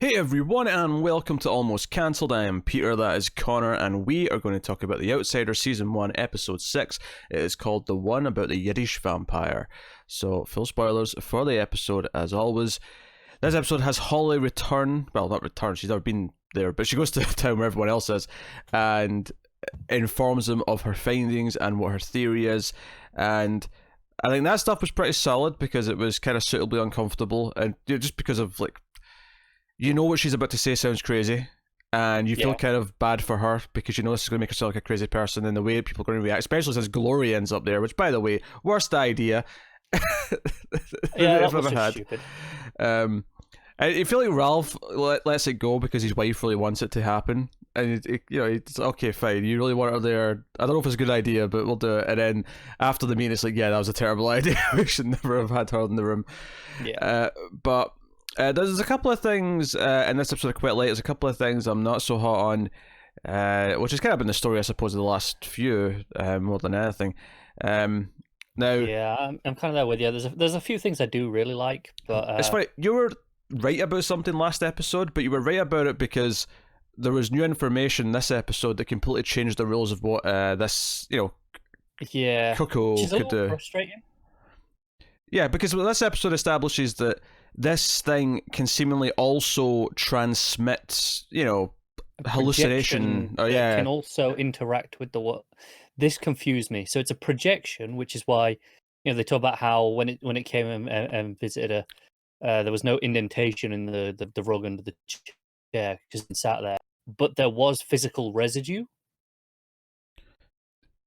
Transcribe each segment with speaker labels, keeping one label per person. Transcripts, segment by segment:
Speaker 1: Hey everyone, and welcome to Almost Cancelled. I am Peter, that is Connor, and we are going to talk about The Outsider Season 1, Episode 6. It is called The One About the Yiddish Vampire. So, full spoilers for the episode, as always. This episode has Holly return, well, not return, she's never been there, but she goes to the town where everyone else is, and informs them of her findings and what her theory is, and I think that stuff was pretty solid because it was kind of suitably uncomfortable, and just because of, like, you know what she's about to say sounds crazy, and you feel kind of bad for her because you know this is going to make her sound like a crazy person, and the way people are going to react, especially since Glory ends up there, which, by the way, worst idea
Speaker 2: that was just stupid.
Speaker 1: I feel like Ralph lets it go because his wife really wants it to happen, and it's okay, fine, you really want her there, I don't know if it's a good idea, but we'll do it. And then after the meeting, it's like, yeah, that was a terrible idea, we should never have had her in the room. But there's a couple of things in this episode quite late. There's a couple of things I'm not so hot on, which has kind of been the story, I suppose, of the last few, more than anything. Now,
Speaker 2: I'm kind of there with you. There's a few things I do really like, but
Speaker 1: it's funny, you were right about something last episode, but you were right about it because there was new information this episode that completely changed the rules of what this, Coco
Speaker 2: which is a
Speaker 1: could
Speaker 2: little
Speaker 1: do.
Speaker 2: frustrating.
Speaker 1: Yeah, because this episode establishes that this thing can seemingly also transmit, hallucination.
Speaker 2: It can also interact with the what. This confused me. So it's a projection, which is why they talk about how when it came and visited her, there was no indentation in the rug under the chair because it sat there, but there was physical residue.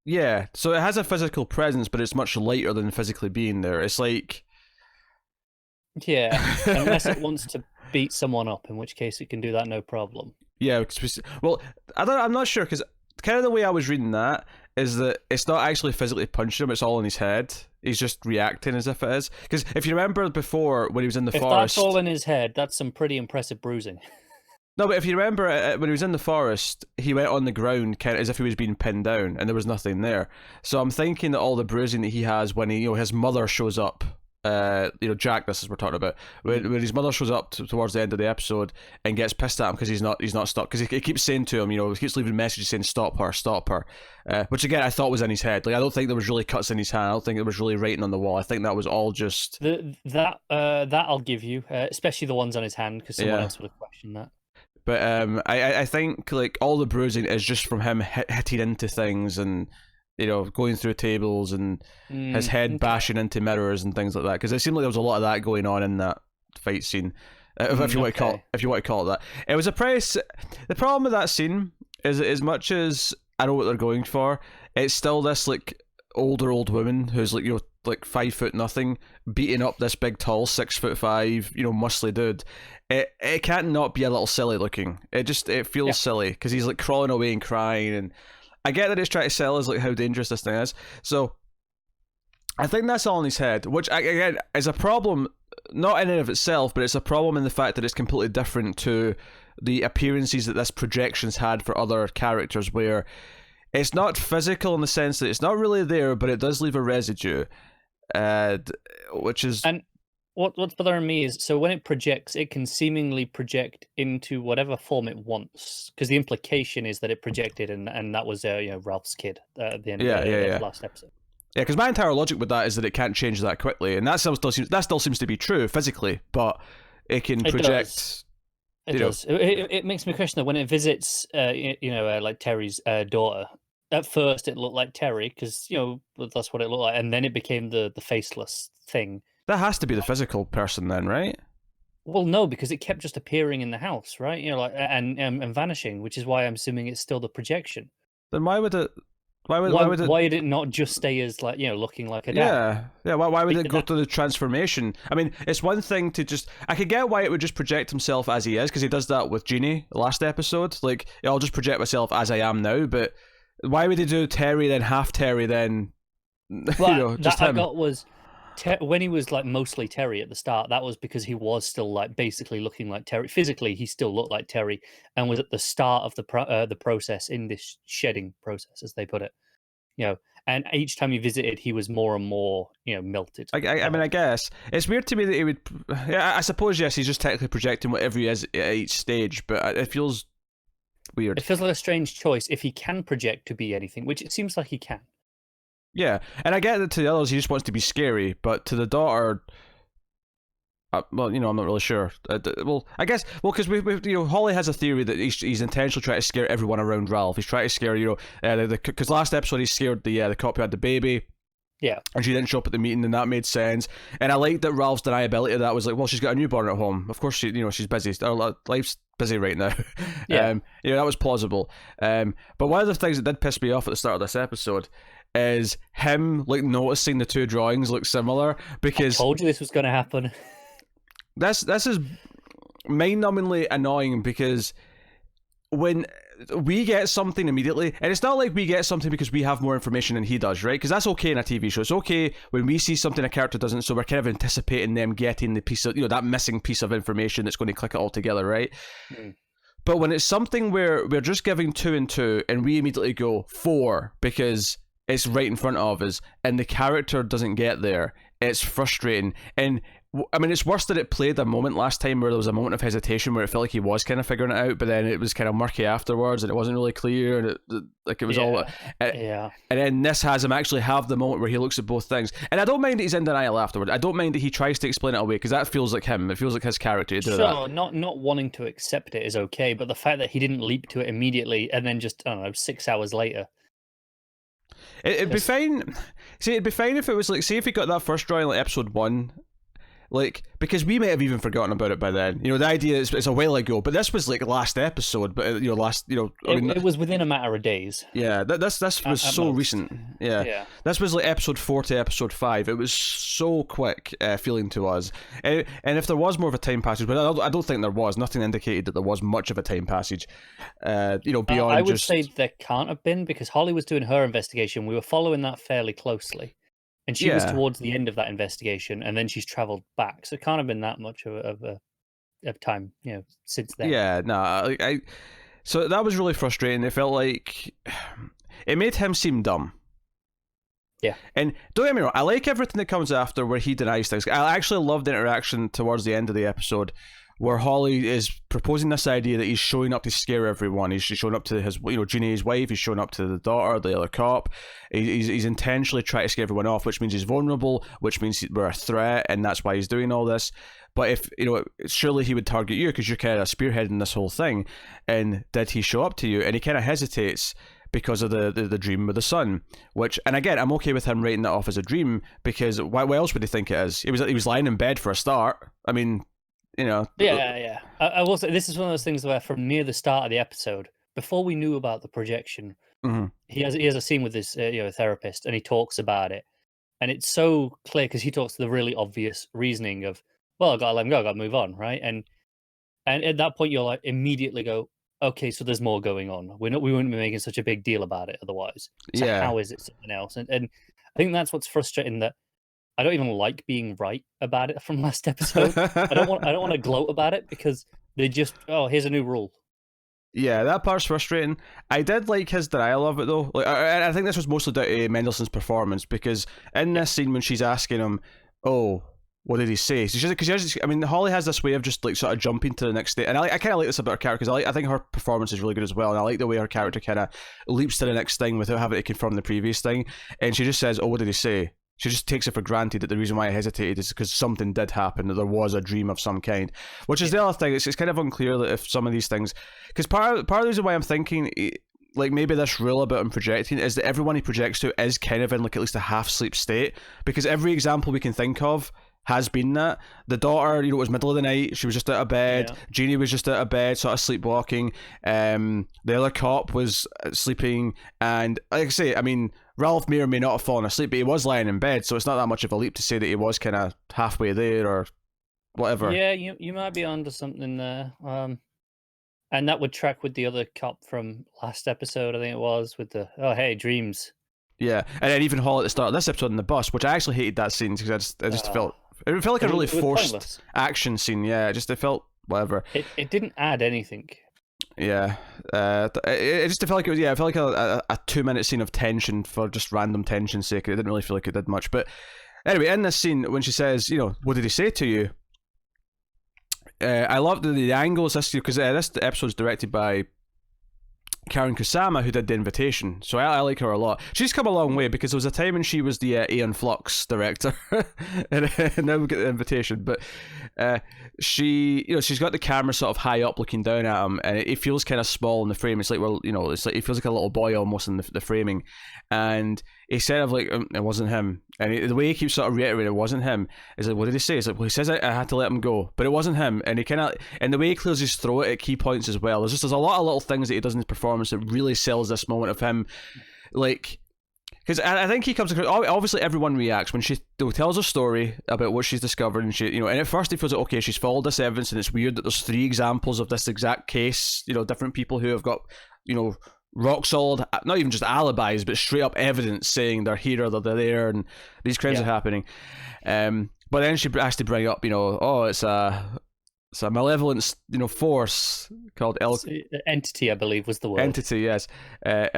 Speaker 1: Yeah, so it has a physical presence, but it's much lighter than physically being there. It's like,
Speaker 2: unless it wants to beat someone up, in which case it can do that no problem.
Speaker 1: Yeah, well, I'm not sure, because kind of the way I was reading that is that it's not actually physically punching him, it's all in his head. He's just reacting as if it is. Because if you remember before, when he was in the forest...
Speaker 2: If that's all in his head, that's some pretty impressive bruising.
Speaker 1: No, but if you remember, when he was in the forest, he went on the ground kind of as if he was being pinned down, and there was nothing there. So I'm thinking that all the bruising that he has when his mother shows up, Jack, this is what we're talking about, when his mother shows up towards the end of the episode and gets pissed at him because he's not stopped, because he keeps saying to him, he keeps leaving messages saying stop her, which again I thought was in his head. Like, I don't think there was really cuts in his hand, I don't think it was really writing on the wall. I think that was all just
Speaker 2: that I'll give you, especially the ones on his hand, because someone else would have questioned that.
Speaker 1: But I think, like, all the bruising is just from him hitting into things and going through tables and his head bashing into mirrors and things like that. Because it seemed like there was a lot of that going on in that fight scene, if you want to call it that. It was a price. The problem with that scene is that as much as I know what they're going for, it's still this like older old woman who's like like 5 foot nothing beating up this big tall 6'5" muscly dude. It can't not be a little silly looking. It feels silly because he's like crawling away and crying, and I get that it's trying to sell us like how dangerous this thing is. So I think that's all in his head, which again is a problem, not in and of itself, but it's a problem in the fact that it's completely different to the appearances that this projection's had for other characters, where it's not physical in the sense that it's not really there, but it does leave a residue, which is...
Speaker 2: And what's bothering me is, so when it projects, it can seemingly project into whatever form it wants, because the implication is that it projected, and that was Ralph's kid at the end of the last episode.
Speaker 1: Yeah, because my entire logic with that is that it can't change that quickly, and that still seems to be true physically, but it can project.
Speaker 2: It does. It makes me question that when it visits, like Terry's daughter. At first, it looked like Terry because that's what it looked like, and then it became the faceless thing.
Speaker 1: That has to be the physical person then, right?
Speaker 2: Well, no, because it kept just appearing in the house, right? And vanishing, which is why I'm assuming it's still the projection.
Speaker 1: Then why would it?
Speaker 2: Why did it not just stay as looking like a dad?
Speaker 1: Yeah. Why would it go through the transformation? I mean, it's one thing to just... I could get why it would just project himself as he is, because he does that with Jeannie last episode. Like, I'll just project myself as I am now, but why would he do Terry then half Terry then?
Speaker 2: Well,
Speaker 1: just
Speaker 2: that
Speaker 1: him.
Speaker 2: I got was when he was like mostly Terry at the start. That was because he was still like basically looking like Terry. Physically, he still looked like Terry, and was at the start of the process in this shedding process, as they put it. and each time he visited, he was more and more, melted.
Speaker 1: I mean, I guess it's weird to me that he would. Yeah, I suppose yes, he's just technically projecting whatever he is at each stage, but it feels weird.
Speaker 2: It feels like a strange choice if he can project to be anything, which it seems like he can.
Speaker 1: Yeah, and I get that to the others he just wants to be scary, but to the daughter, well, I'm not really sure. Well, I guess, because Holly has a theory that he's intentionally trying to scare everyone around Ralph. He's trying to scare, because last episode he scared the cop who had the baby.
Speaker 2: Yeah.
Speaker 1: And she didn't show up at the meeting, and that made sense. And I liked that Ralph's deniability of that was like, well, she's got a newborn at home. Of course, she's busy. Her life's busy right now.
Speaker 2: Yeah.
Speaker 1: That was plausible. But one of the things that did piss me off at the start of this episode is him noticing the two drawings look similar, because
Speaker 2: I told you this was going to happen.
Speaker 1: This is mind-numbingly annoying, because when we get something immediately, and it's not like we get something because we have more information than he does, right? Because that's okay in a TV show. It's okay when we see something a character doesn't, so we're kind of anticipating them getting the piece of, that missing piece of information that's going to click it all together, right? Mm. But when it's something where we're just giving 2 and 2, and we immediately go 4 because it's right in front of us, and the character doesn't get there, it's frustrating. And I mean, it's worse that it played a moment last time where there was a moment of hesitation where it felt like he was kind of figuring it out, but then it was kind of murky afterwards, and it wasn't really clear, and it was all.
Speaker 2: Yeah.
Speaker 1: And then this has him actually have the moment where he looks at both things, and I don't mind that he's in denial afterwards. I don't mind that he tries to explain it away, because that feels like him. It feels like his character to do that.
Speaker 2: Sure, not wanting to accept it is okay, but the fact that he didn't leap to it immediately and then just, I don't know, 6 hours later.
Speaker 1: It'd be fine. See, it'd be fine if it was like, say, if he got that first drawing like episode 1. Because we might have even forgotten about it by then. The idea is it's a while ago, but this was like last episode. But
Speaker 2: it was within a matter of days.
Speaker 1: Yeah, this was so most. Recent. Yeah, this was like episode 4 to episode 5. It was so quick feeling to us. And if there was more of a time passage, but I don't think there was. Nothing indicated that there was much of a time passage. Beyond.
Speaker 2: I would say there can't have been, because Holly was doing her investigation. We were following that fairly closely. And she was towards the end of that investigation, and then she's travelled back. So it can't have been that much of time, since then.
Speaker 1: Yeah, no, so that was really frustrating. It felt like it made him seem dumb.
Speaker 2: Yeah.
Speaker 1: And don't get me wrong, I like everything that comes after where he denies things. I actually loved the interaction towards the end of the episode where Holly is proposing this idea that he's showing up to scare everyone. He's showing up to his, Jeannie's wife. He's showing up to the daughter, the other cop. He's intentionally trying to scare everyone off, which means he's vulnerable, which means we're a threat, and that's why he's doing all this. But if, surely he would target you because you're kind of spearheading this whole thing. And did he show up to you? And he kind of hesitates because of the dream with the son, and again, I'm okay with him writing that off as a dream, because why else would he think it is? He was lying in bed for a start. I mean,
Speaker 2: Yeah. I will say, this is one of those things where from near the start of the episode, before we knew about the projection, he has a scene with this therapist, and he talks about it, and it's so clear because he talks to the really obvious reasoning of, well, I gotta let him go, I gotta move on, right? And at that point, you're like, immediately go, okay, so there's more going on. We wouldn't be making such a big deal about it otherwise. So how is it something else? And I think that's what's frustrating, that I don't even like being right about it from last episode. I don't want to gloat about it, because they just, here's a new rule.
Speaker 1: Yeah, that part's frustrating. I did like his denial of it though. I think this was mostly down to Mendelssohn's performance, because in this scene when she's asking him, "Oh, what did he say?" Because Holly has this way of just like sort of jumping to the next day, and I kind of like this about her character, because I think her performance is really good as well, and I like the way her character kind of leaps to the next thing without having to confirm the previous thing. And she just says, "Oh, what did he say?" She just takes it for granted that the reason why I hesitated is because something did happen, that there was a dream of some kind. Which is the other thing. It's kind of unclear that if some of these things, because part of the reason why I'm thinking, like, maybe this rule about him projecting is that everyone he projects to is kind of in like at least a half sleep state, because every example we can think of has been that. The daughter, it was middle of the night, she was just out of bed. Jeannie was just out of bed, sort of sleepwalking. The other cop was sleeping, and like I say, Ralph may or may not have fallen asleep, but he was lying in bed, so it's not that much of a leap to say that he was kind of halfway there or whatever.
Speaker 2: Yeah, you might be onto something there. And that would track with the other cop from last episode, I think it was, with the, hey, dreams.
Speaker 1: Yeah, and then even Hall at the start of this episode in the bus, which I actually hated that scene, because I just felt... It felt like a really forced action scene, yeah. It felt whatever.
Speaker 2: It didn't add anything.
Speaker 1: Yeah, it just felt like it was. Yeah, it felt like a 2 minute scene of tension for just random tension's sake. It didn't really feel like it did much. But anyway, in this scene, when she says, what did he say to you? I love the angles this because this episode's directed by Karen Kusama, who did The Invitation. So I like her a lot. She's come a long way because there was a time when she was the Aeon Flux director, and now we get The Invitation. But she's got the camera sort of high up, looking down at him, and it feels kind of small in the frame. It's like, it's like it feels like a little boy almost in the framing. And he said, "Of like, it wasn't him." And the way he keeps sort of reiterating, "It wasn't him." Is like, what did he say? He's like, well, he says I had to let him go, but it wasn't him. And he and the way he clears his throat at key points as well. There's a lot of little things that he does in his performance that really sells this moment of him, like. Because I think he comes across. Obviously, everyone reacts when she tells a story about what she's discovered, and and at first he feels like, okay, she's followed this evidence, and it's weird that there's 3 examples of this exact case. Different people who have got, rock solid, not even just alibis, but straight up evidence saying they're here or they're there, and these crimes are happening. But then she has to bring up, it's a malevolent, force called
Speaker 2: entity, I believe was the word.
Speaker 1: Entity, yes. I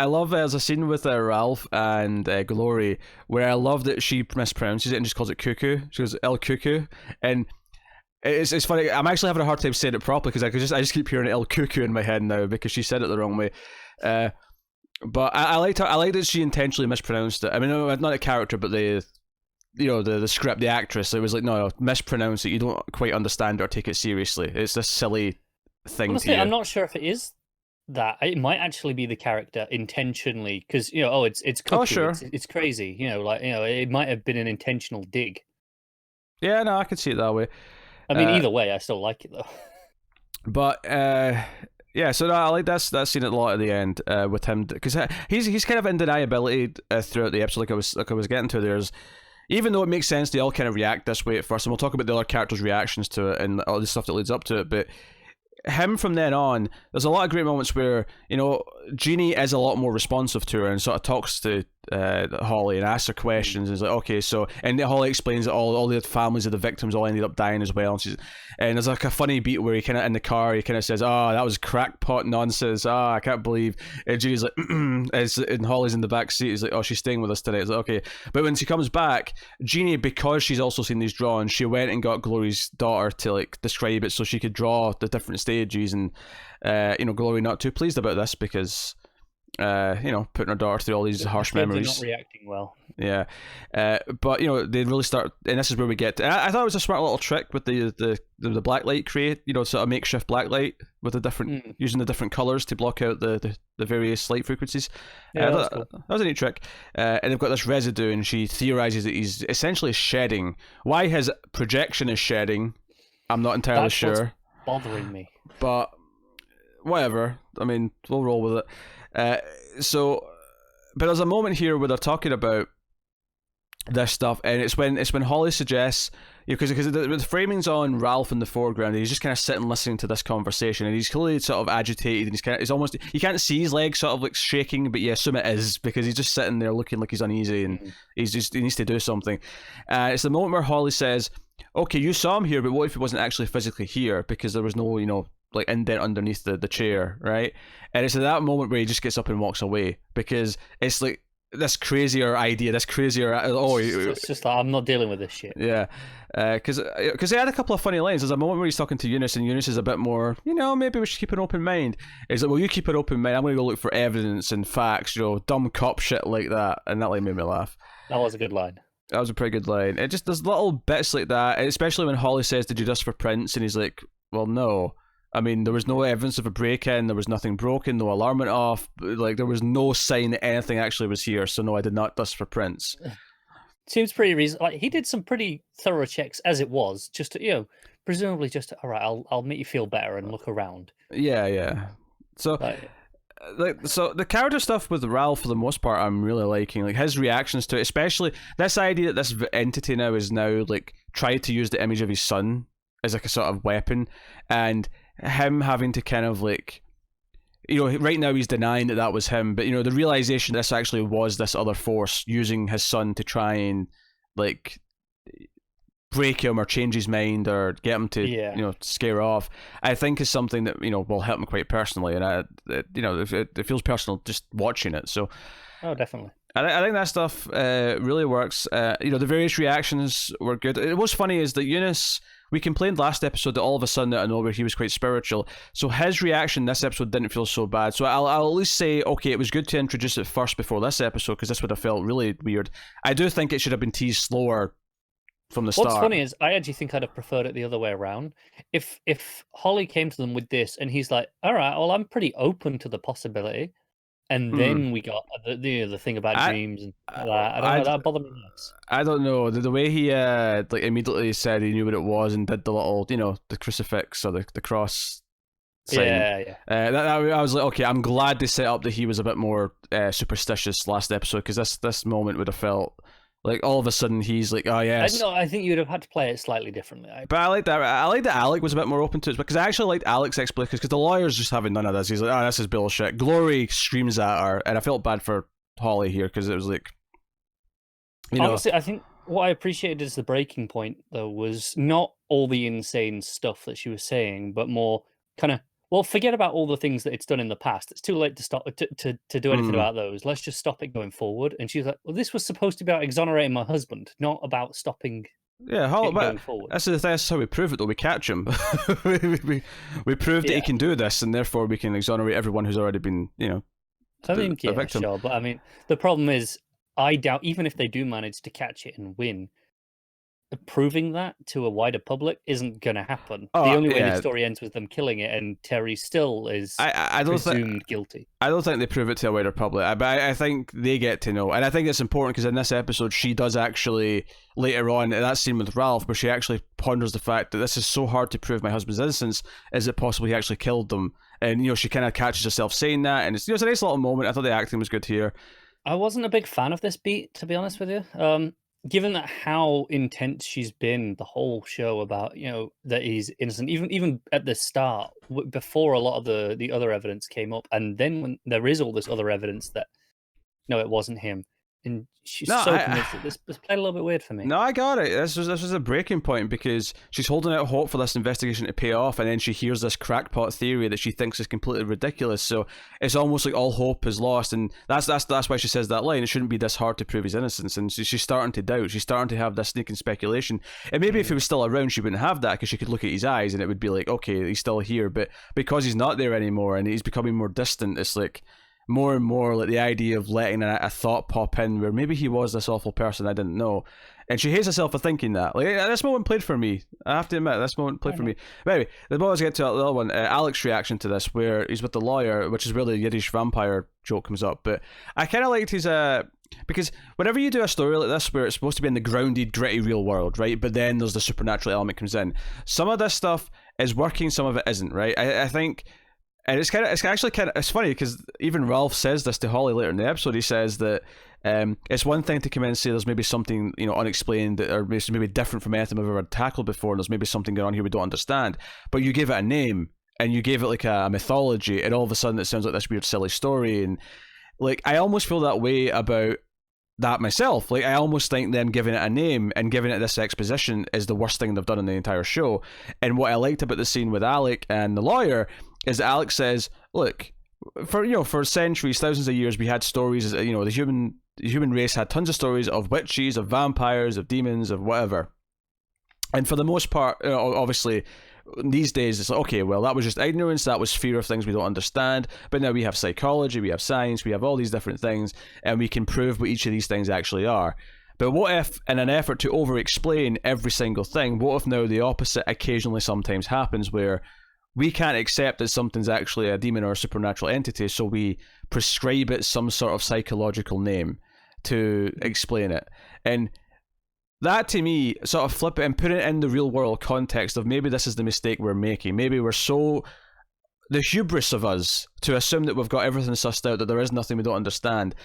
Speaker 1: love there's a scene with Ralph and Glory where I love that she mispronounces it and just calls it cuckoo. She goes El Cuckoo, and it's funny. I'm actually having a hard time saying it properly because I just keep hearing El Cuckoo in my head now because she said it the wrong way. But I liked her. I like that she intentionally mispronounced it. I mean, not a character, but the script, the actress. It was like, no, mispronounce it. You don't quite understand it or take it seriously. It's this silly thing.
Speaker 2: Honestly, I'm not sure if it is that. It might actually be the character intentionally because it's cookie.
Speaker 1: Oh, sure.
Speaker 2: It's crazy. It might have been an intentional dig.
Speaker 1: Yeah, no, I could see it that way.
Speaker 2: I mean, either way, I still like it though.
Speaker 1: But yeah, so no, I like that scene at a lot at the end with him because he's kind of in deniability throughout the episode. Like I was getting to, there's. Even though it makes sense, they all kind of react this way at first, and we'll talk about the other characters' reactions to it and all the stuff that leads up to it, but him from then on, there's a lot of great moments where, Jeannie is a lot more responsive to her and sort of talks to Holly and asks her questions, and is like, okay, so, and Holly explains that all the families of the victims all ended up dying as well, and there's like a funny beat where he kind of, in the car, he kind of says, oh, that was crackpot nonsense, I can't believe, and Jeannie's like, and Holly's in the back seat, he's like, oh, she's staying with us tonight, it's like, okay, but when she comes back, Jeannie, because she's also seen these drawings, she went and got Glory's daughter to like describe it so she could draw the different stages, and Glory not too pleased about this because putting her daughter through all these harsh memories.
Speaker 2: Not reacting well.
Speaker 1: Yeah, but they really start, and this is where we get. I thought it was a smart little trick with the blacklight sort of makeshift blacklight with the different using the different colors to block out the various light frequencies.
Speaker 2: Yeah,
Speaker 1: that was a neat trick. And they've got this residue, and she theorizes that he's essentially shedding. Why his projection is shedding, I'm not entirely sure.
Speaker 2: What's bothering me,
Speaker 1: but whatever. I mean, we'll roll with it. But there's a moment here where they're talking about this stuff, and it's when Holly suggests, because the framing's on Ralph in the foreground, and he's just kind of sitting listening to this conversation, and he's clearly sort of agitated, and he's almost, you can't see his legs sort of like shaking, but you assume it is because he's just sitting there looking like he's uneasy, and he needs to do something. It's the moment where Holly says, okay, you saw him here, but what if he wasn't actually physically here because there was no like indent underneath the chair, right? And it's at that moment where he just gets up and walks away because it's like this crazier idea, it's
Speaker 2: just like, I'm not dealing with this shit.
Speaker 1: Yeah, because they had a couple of funny lines. There's a moment where he's talking to Eunice, and Eunice is a bit more, maybe we should keep an open mind. He's like, well, you keep an open mind, I'm going to go look for evidence and facts, dumb cop shit like that, and that like made me laugh.
Speaker 2: That was a good line.
Speaker 1: That was a pretty good line. It just, there's little bits like that, especially when Holly says, did you dust for prints? And he's like, well, no. I mean, there was no evidence of a break-in, there was nothing broken, no alarm went off, like, there was no sign that anything actually was here, so no, I did not dust for prints.
Speaker 2: Seems pretty reasonable. Like, he did some pretty thorough checks as it was, just to, presumably just, all right, I'll make you feel better and look around.
Speaker 1: Yeah. So, so the character stuff with Ralph, for the most part, I'm really liking. Like, his reactions to it, especially this idea that this entity now is like, tried to use the image of his son as like a sort of weapon, and him having to kind of like, right now he's denying that was him, but the realization this actually was this other force using his son to try and like break him or change his mind or get him to scare off, I think is something that will help him quite personally, and it feels personal just watching it. So
Speaker 2: definitely.
Speaker 1: I think that stuff really works. The various reactions were good. What's funny is that Eunice, we complained last episode that all of a sudden out of nowhere he was quite spiritual. So his reaction this episode didn't feel so bad. So I'll at least say, okay, it was good to introduce it first before this episode, because this would have felt really weird. I do think it should have been teased slower from the start.
Speaker 2: What's funny is I actually think I'd have preferred it the other way around. If Holly came to them with this and he's like, all right, well, I'm pretty open to the possibility. And then we got the thing about dreams and that. I don't know, that bothered me less.
Speaker 1: I don't know. The way he immediately said he knew what it was and did the little, the crucifix or the cross sign.
Speaker 2: Yeah.
Speaker 1: I was like, okay, I'm glad they set up that he was a bit more superstitious last episode, because this moment would have felt like all of a sudden he's like, oh yes.
Speaker 2: I think you'd have had to play it slightly differently.
Speaker 1: But I like that. I like that Alec was a bit more open to it, because I actually liked Alec's explanation, because the lawyer's just having none of this. He's like, oh, this is bullshit. Glory screams at her, and I felt bad for Holly here, because it was like,
Speaker 2: honestly, I think what I appreciated as the breaking point though was not all the insane stuff that she was saying, but more kind of, well, forget about all the things that it's done in the past. It's too late to stop to do anything about those. Let's just stop it going forward. And she's like, well, this was supposed to be about exonerating my husband, not about stopping going forward.
Speaker 1: That's how we prove it, though. We catch him. we prove that he can do this, and therefore we can exonerate everyone who's already been,
Speaker 2: I think,
Speaker 1: the victim.
Speaker 2: Sure. But I mean, the problem is, I doubt, even if they do manage to catch it and win, proving that to a wider public isn't going to happen. The only way the story ends with them killing it, and Terry still is presumed guilty.
Speaker 1: I don't think they prove it to a wider public, but I think they get to know. And I think it's important, because in this episode, she does actually, later on, in that scene with Ralph, where she actually ponders the fact that this is so hard to prove my husband's innocence, is it possible he actually killed them? And, she kind of catches herself saying that, and it's a nice little moment. I thought the acting was good here.
Speaker 2: I wasn't a big fan of this beat, to be honest with you. Given that how intense she's been the whole show about, that he's innocent, even at the start, before a lot of the other evidence came up, and then when there is all this other evidence that, no, it wasn't him. And she's convinced that this played a little bit weird for me.
Speaker 1: No, I got it. This was a breaking point, because she's holding out hope for this investigation to pay off, and then she hears this crackpot theory that she thinks is completely ridiculous. So it's almost like all hope is lost, and that's why she says that line. It shouldn't be this hard to prove his innocence, and she's starting to doubt. She's starting to have this sneaking speculation. And maybe if he was still around, she wouldn't have that, because she could look at his eyes and it would be like, okay, he's still here. But because he's not there anymore and he's becoming more distant, it's like, more and more like the idea of letting a thought pop in where maybe he was this awful person I didn't know. And she hates herself for thinking that. Like, this moment played for me. I have to admit, this moment played for me. But anyway, the moment I get to the other one, Alec's reaction to this, where he's with the lawyer, which is where the Yiddish vampire joke comes up. But I kind of liked his... because whenever you do a story like this, where it's supposed to be in the grounded, gritty real world, right? But then there's the supernatural element comes in. Some of this stuff is working, some of it isn't, right? I think... And it's funny, because even Ralph says this to Holly later in the episode. He says that it's one thing to come in and say there's maybe something unexplained, or maybe different from anything we've ever tackled before, and there's maybe something going on here we don't understand. But you give it a name, and you gave it like a mythology, and all of a sudden it sounds like this weird silly story. And like, I almost feel that way about that myself. Like, I almost think them giving it a name and giving it this exposition is the worst thing they've done in the entire show. And what I liked about the scene with Alec and the lawyer is that Alec says, look, for centuries, thousands of years, we had stories, the human race had tons of stories of witches, of vampires, of demons, of whatever. And for the most part, obviously, these days it's like, okay, well, that was just ignorance, that was fear of things we don't understand. But now we have psychology, we have science, we have all these different things, and we can prove what each of these things actually are. But what if, in an effort to over-explain every single thing, what if now the opposite occasionally sometimes happens, where we can't accept that something's actually a demon or a supernatural entity, so we prescribe it some sort of psychological name to explain it. And that, to me, sort of flip it and put it in the real world context of maybe this is the mistake we're making. Maybe we're so... the hubris of us to assume that we've got everything sussed out, that there is nothing we don't understand.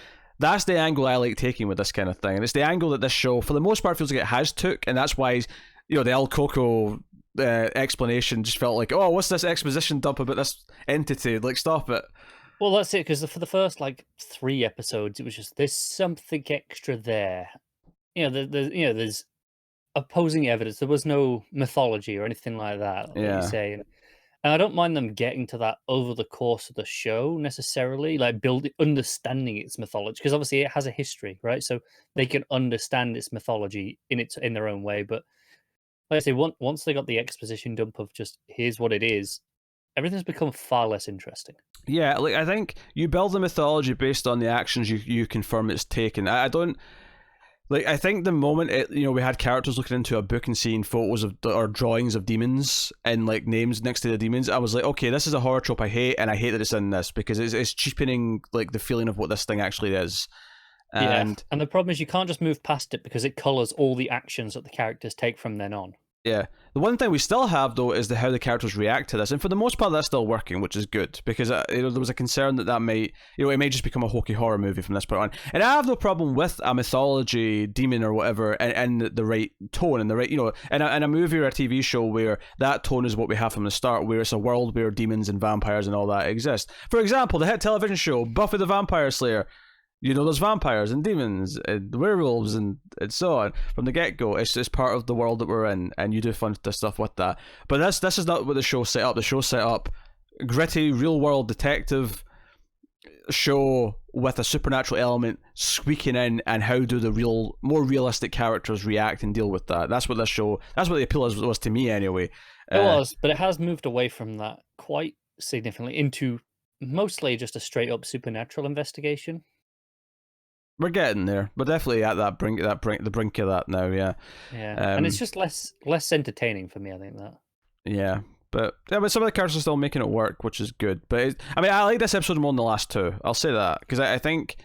Speaker 1: That's the angle I like taking with this kind of thing. And it's the angle that this show, for the most part, feels like it has took, and that's why, the El Coco explanation just felt like, oh, what's this exposition dump about this entity? Like, stop it.
Speaker 2: Well, that's it, because for the first 3 episodes, it was just, there's something extra there. There's opposing evidence. There was no mythology or anything like that, like you
Speaker 1: Yeah.
Speaker 2: say. And I don't mind them getting to that over the course of the show necessarily, like understanding its mythology, because obviously it has a history, right? So they can understand its mythology in their own way. But like I say, once they got the exposition dump of just here's what it is, everything's become far less interesting.
Speaker 1: Yeah, like I think you build the mythology based on the actions you confirm it's taken. I don't like. I think the moment we had characters looking into a book and seeing photos of or drawings of demons and like names next to the demons, I was like, okay, this is a horror trope I hate, and I hate that it's in this because it's cheapening like the feeling of what this thing actually is. And
Speaker 2: and the problem is you can't just move past it because it colors all the actions that the characters take from then on.
Speaker 1: yeah, the one thing we still have though is how the characters react to this, and for the most part that's still working, which is good because there was a concern that might it may just become a hokey horror movie from this point on. And I have no problem with a mythology demon or whatever and the right tone and the right in a movie or a TV show where that tone is what we have from the start, where it's a world where demons and vampires and all that exist. For example, the hit television show Buffy the Vampire Slayer. There's vampires and demons and werewolves and so on from the get-go. It's just part of the world that we're in, and you do fun stuff with that. But this is not what the show set up. The show set up gritty, real-world detective show with a supernatural element squeaking in, and how do the more realistic characters react and deal with that. That's what the appeal was to me anyway.
Speaker 2: It was, but it has moved away from that quite significantly into mostly just a straight-up supernatural investigation.
Speaker 1: We're getting there. We're definitely at the brink of that now. Yeah.
Speaker 2: Yeah, and it's just less entertaining for me. I think that.
Speaker 1: Yeah, but some of the characters are still making it work, which is good. But I like this episode more than the last two. I'll say that because I think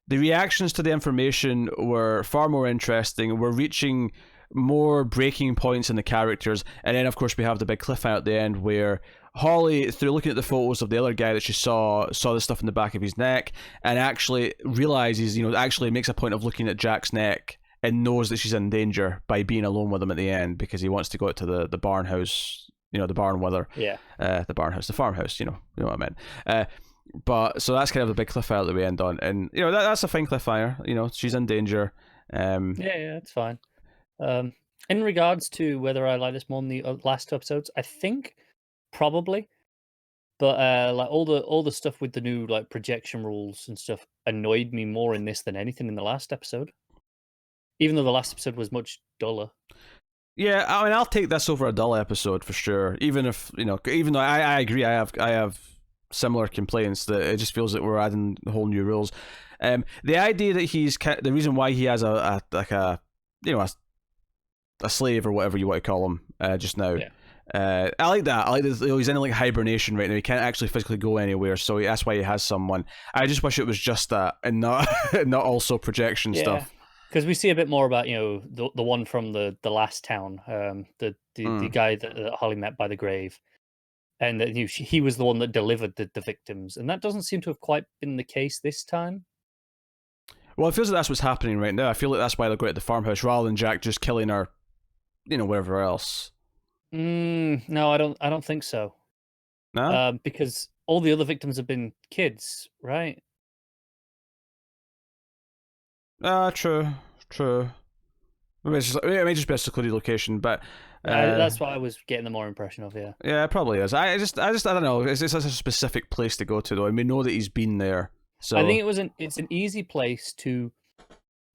Speaker 1: the reactions to the information were far more interesting. We're reaching more breaking points in the characters, and then of course we have the big cliffhanger at the end where Holly, through looking at the photos of the other guy that she saw the stuff in the back of his neck, and actually realizes, actually makes a point of looking at Jack's neck and knows that she's in danger by being alone with him at the end because he wants to go out to the barn house, the barn with her.
Speaker 2: Yeah.
Speaker 1: The barn house, the farmhouse, you know what I meant. But so that's kind of the big cliffhanger that we end on, and that's a fine cliffhanger. She's in danger.
Speaker 2: Yeah, it's fine. In regards to whether I like this more than the last two episodes, I think probably, but like all the stuff with the new like projection rules and stuff annoyed me more in this than anything in the last episode. Even though the last episode was much duller.
Speaker 1: Yeah, I mean, I'll take this over a dull episode for sure. Even if even though I agree, I have similar complaints that it just feels that we're adding whole new rules. The idea that the reason why he has a slave or whatever you want to call him just now.
Speaker 2: Yeah.
Speaker 1: I like that. I like that he's in like hibernation right now. He can't actually physically go anywhere, so that's why he has someone. I just wish it was just that and not not also projection stuff.
Speaker 2: Because we see a bit more about the one from the last town, the guy that Holly met by the grave, and that he was the one that delivered the victims, and that doesn't seem to have quite been the case this time.
Speaker 1: Well, it feels like that's what's happening right now. I feel like that's why they're going to the farmhouse rather than Jack just killing her, wherever else.
Speaker 2: No, I don't think so.
Speaker 1: No,
Speaker 2: because all the other victims have been kids, right?
Speaker 1: True. Maybe it may just be a secluded location, but
Speaker 2: that's what I was getting the more impression of. Yeah.
Speaker 1: Yeah, it probably is. I don't know. It's such a specific place to go to, though, and we know that he's been there. So
Speaker 2: I think it's an easy place to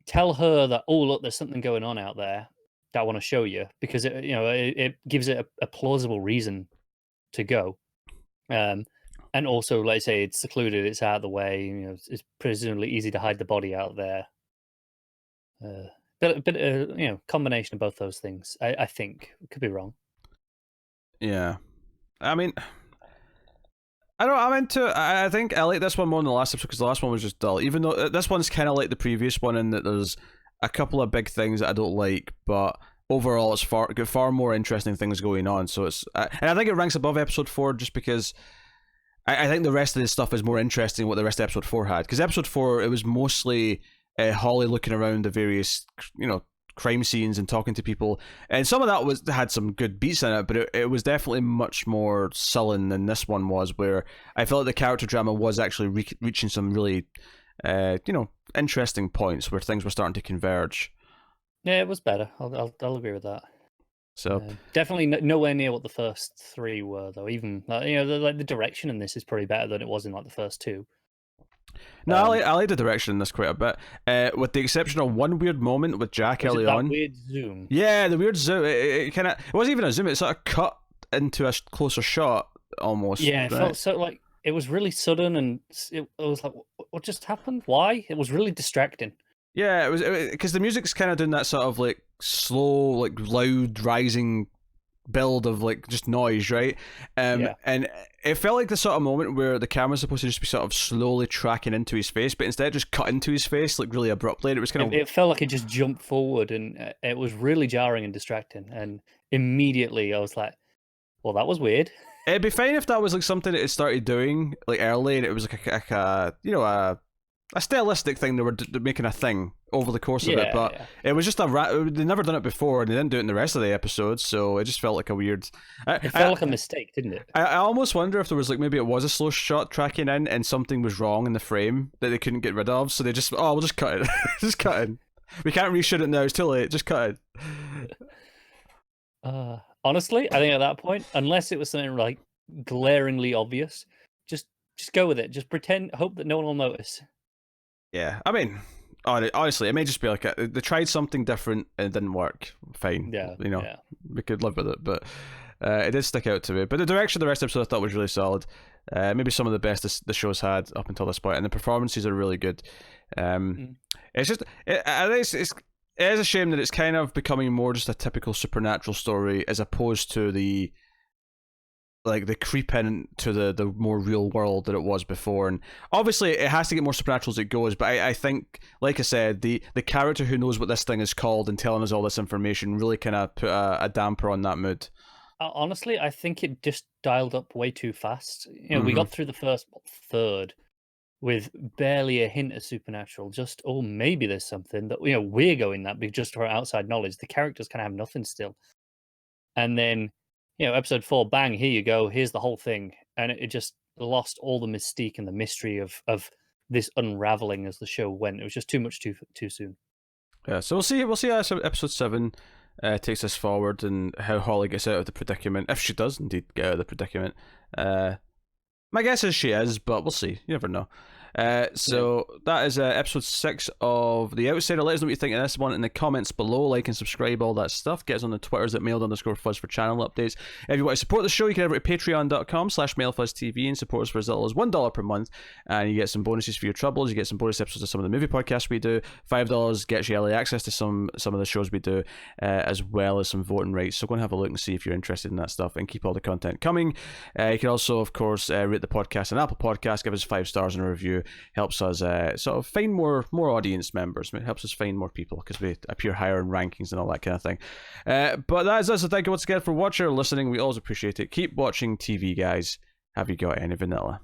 Speaker 2: tell her that, oh look, there's something going on out there that I want to show you, because it gives it a plausible reason to go, and also, like I say, it's secluded, it's out of the way. It's presumably easy to hide the body out there. But combination of both those things. I think could be wrong.
Speaker 1: Yeah, I mean, I don't. I'm into. I think I like this one more than the last episode because the last one was just dull. Even though this one's kind of like the previous one in that there's a couple of big things that I don't like, but overall it's far more interesting things going on. So it's and I think it ranks above episode 4 just because I think the rest of this stuff is more interesting than what the rest of episode 4 had. Because episode 4 it was mostly Holly looking around the various crime scenes and talking to people, and some of that had some good beats in it, but it was definitely much more sullen than this one was, where I felt like the character drama was actually reaching some really interesting points where things were starting to converge.
Speaker 2: Yeah, it was better. I'll agree with that.
Speaker 1: So
Speaker 2: Definitely nowhere near what the first three were, though. Even the direction in this is probably better than it was in like the first two.
Speaker 1: no, I like the direction in this quite a bit. With the exception of one weird moment with Jack early
Speaker 2: that
Speaker 1: on.
Speaker 2: Weird zoom.
Speaker 1: Yeah, the weird zoom. It kind of. It wasn't even a zoom. It sort of cut into a closer shot almost.
Speaker 2: Yeah, it felt so like it was really sudden, and it was like, what just happened? Why? It was really distracting.
Speaker 1: Yeah, it was because the music's kind of doing that sort of like slow, like loud, rising build of like just noise, right? And it felt like the sort of moment where the camera's supposed to just be sort of slowly tracking into his face, but instead it just cut into his face like really abruptly. And it was kind of
Speaker 2: it felt like it just jumped forward, and it was really jarring and distracting. And immediately I was like, well, that was weird.
Speaker 1: It'd be fine if that was like something that it started doing like early, and it was like a stylistic thing they were making a thing over the course of it, but it was just they'd never done it before, and they didn't do it in the rest of the episodes, so it just felt like a weird.
Speaker 2: It felt like a mistake, didn't it?
Speaker 1: I almost wonder if there was like maybe it was a slow shot tracking in, and something was wrong in the frame that they couldn't get rid of, so they just we'll just cut it, just cut it. We can't reshoot it now; it's too late. Just cut
Speaker 2: it. Honestly, I think at that point, unless it was something like glaringly obvious, just go with it. Just pretend, hope that no one will notice.
Speaker 1: Yeah, I mean, honestly, it may just be like they tried something different and it didn't work. Fine, we could live with it, but it did stick out to me. But the direction of the rest of the episode I thought was really solid. Maybe some of the best the show's had up until this point, and the performances are really good. It's just it is a shame that it's kind of becoming more just a typical supernatural story as opposed to the creep into the more real world that it was before. And obviously it has to get more supernatural as it goes, but I think, like I said, the character who knows what this thing is called and telling us all this information really kind of put a damper on that mood.
Speaker 2: Honestly, I think it just dialed up way too fast. We got through the first third with barely a hint of supernatural. Just, maybe there's something that we're going that big just for our outside knowledge. The characters kind of have nothing still, and then episode 4, bang, here you go. Here's the whole thing, and it just lost all the mystique and the mystery of this unraveling as the show went. It was just too much too soon.
Speaker 1: Yeah, so we'll see how episode 7 takes us forward and how Holly gets out of the predicament, if she does indeed get out of the predicament. My guess is she is, but we'll see. You never know. So that is episode 6 of The Outsider. Let us know what you think of this one in the comments below. Like and subscribe, all that stuff. Get us on the Twitters at mailed_fuzz for channel updates. If you want to support the show, you can head over to patreon.com/mailfuzztv and support us for as little as $1 per month, and you get some bonuses for your troubles. You get some bonus episodes of some of the movie podcasts we do. $5 gets you early access to some of the shows we do, as well as some voting rights. So go and have a look and see if you're interested in that stuff, and keep all the content coming. You can also, of course, rate the podcast on Apple Podcasts. Give us 5 stars in a review. Helps us sort of find more audience members. It helps us find more people because we appear higher in rankings and all that kind of thing. But that is us. So thank you once again for watching or listening. We always appreciate it. Keep watching TV, guys. Have you got any vanilla?